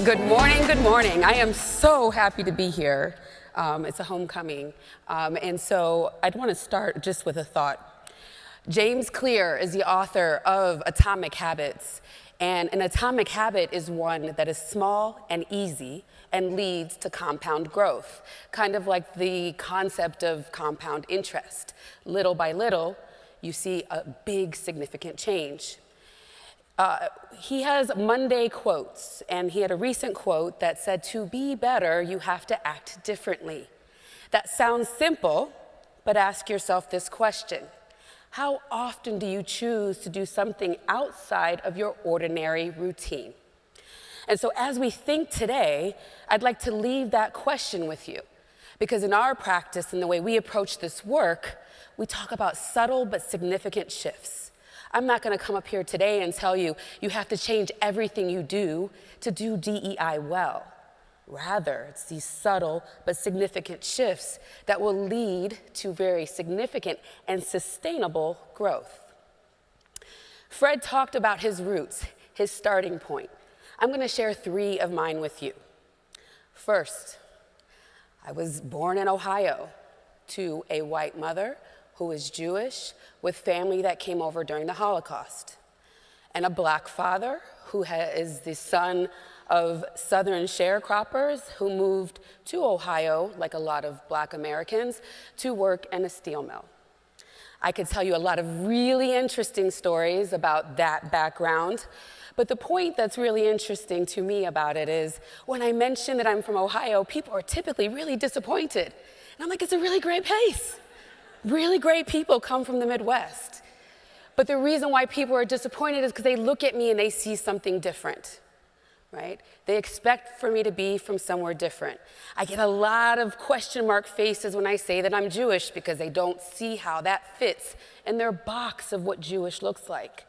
Good morning, good morning. I am so happy to be here. It's a homecoming. And so I'd want to start just with a thought. James Clear is the author of Atomic Habits. And an atomic habit is one that is small and easy and leads to compound growth, kind of like the concept of compound interest. Little by little, you see a big, significant change. He has Monday quotes, and he had a recent quote that said, "To be better, you have to act differently." That sounds simple, but ask yourself this question. How often do you choose to do something outside of your ordinary routine? And so as we think today, I'd like to leave that question with you, because in our practice and the way we approach this work, we talk about subtle but significant shifts. I'm not going to come up here today and tell you you have to change everything you do to do DEI well. Rather, it's these subtle but significant shifts that will lead to very significant and sustainable growth. Fred talked about his roots, his starting point. I'm going to share 3 of mine with you. First, I was born in Ohio to a white mother who was Jewish with family that came over during the Holocaust, and a black father who is the son of Southern sharecroppers who moved to Ohio, like a lot of black Americans, to work in a steel mill. I could tell you a lot of really interesting stories about that background, but the point that's really interesting to me about it is when I mention that I'm from Ohio, people are typically really disappointed. And I'm like, it's a really great place. Really great people come from the Midwest. But the reason why people are disappointed is because they look at me and they see something different, right? They expect for me to be from somewhere different. I get a lot of question mark faces when I say that I'm Jewish because they don't see how that fits in their box of what Jewish looks like.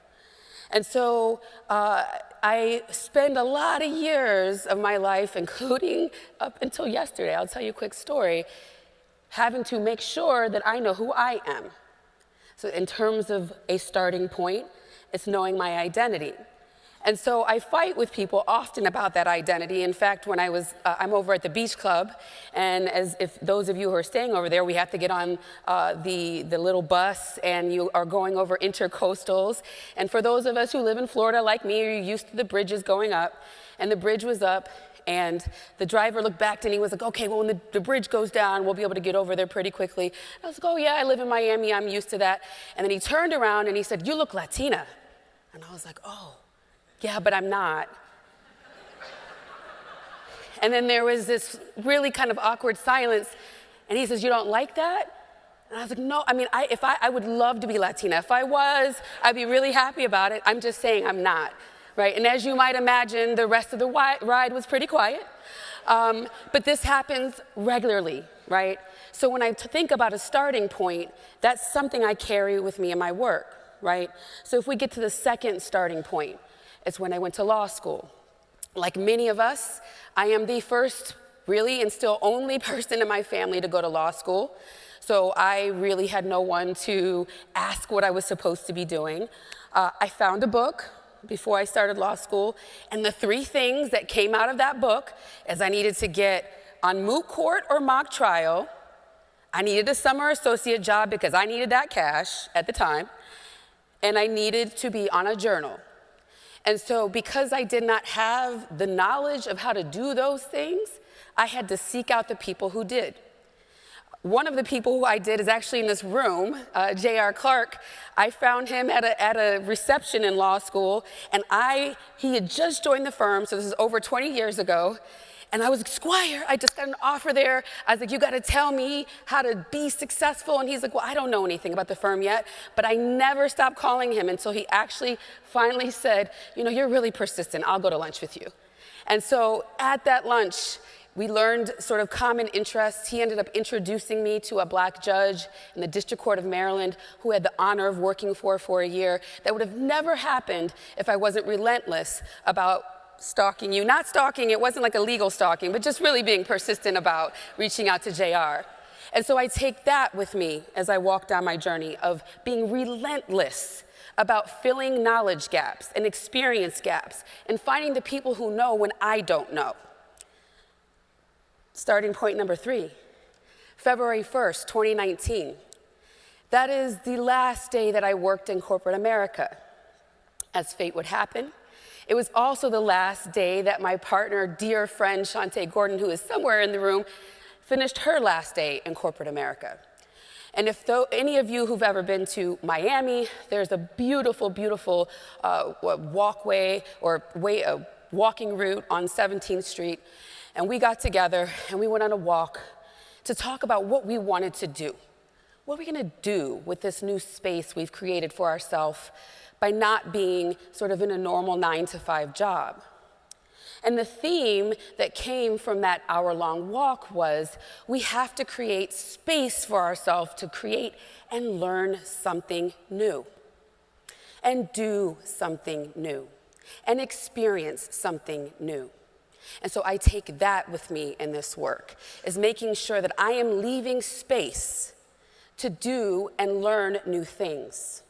And so I spend a lot of years of my life, including up until yesterday, I'll tell you a quick story, having to make sure that I know who I am. So in terms of a starting point, it's knowing my identity. And so I fight with people often about that identity. In fact, when I'm over at the beach club, and if those of you who are staying over there, we have to get on the little bus, and you are going over intercoastals. And for those of us who live in Florida like me, you're used to the bridges going up, and the bridge was up, and the driver looked back and he was like, okay, well, when the bridge goes down, we'll be able to get over there pretty quickly. I was like, oh yeah, I live in Miami, I'm used to that. And then he turned around and he said, you look Latina. And I was like, oh, yeah, but I'm not. And then there was this really kind of awkward silence, and he says, you don't like that? And I was like, no, I mean, I would love to be Latina. If I was, I'd be really happy about it. I'm just saying I'm not. Right? And as you might imagine, the rest of the ride was pretty quiet. But this happens regularly, right? So when I think about a starting point, that's something I carry with me in my work, right? So if we get to the second starting point, it's when I went to law school. Like many of us, I am the first, really, and still only person in my family to go to law school. So I really had no one to ask what I was supposed to be doing. I found a book before I started law school, and the 3 things that came out of that book is I needed to get on moot court or mock trial, I needed a summer associate job because I needed that cash at the time, and I needed to be on a journal. And so because I did not have the knowledge of how to do those things, I had to seek out the people who did. One of the people who I did is actually in this room, J.R. Clark. I found him at a reception in law school, and he had just joined the firm, so this is over 20 years ago, and I was like, Squire, I just got an offer there. I was like, you got to tell me how to be successful, and he's like, well, I don't know anything about the firm yet, but I never stopped calling him until he actually finally said, you know, you're really persistent, I'll go to lunch with you. And so at that lunch, we learned sort of common interests. He ended up introducing me to a black judge in the District Court of Maryland who had the honor of working for a year. That would have never happened if I wasn't relentless about stalking you. Not stalking, it wasn't like a legal stalking, but just really being persistent about reaching out to JR. And so I take that with me as I walk down my journey of being relentless about filling knowledge gaps and experience gaps and finding the people who know when I don't know. Starting point number 3, February 1st, 2019. That is the last day that I worked in corporate America. As fate would happen, it was also the last day that my partner, dear friend Shantae Gordon, who is somewhere in the room, finished her last day in corporate America. And if any of you who've ever been to Miami, there's a beautiful, beautiful walkway or walking route on 17th Street. And we got together and we went on a walk to talk about what we wanted to do. What are we going to do with this new space we've created for ourselves by not being sort of in a normal 9-to-5 job? And the theme that came from that hour-long walk was we have to create space for ourselves to create and learn something new, and do something new, and experience something new. And so I take that with me in this work, is making sure that I am leaving space to do and learn new things.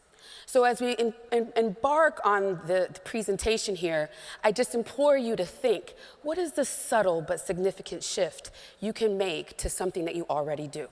So as we embark on the presentation here, I just implore you to think, what is the subtle but significant shift you can make to something that you already do?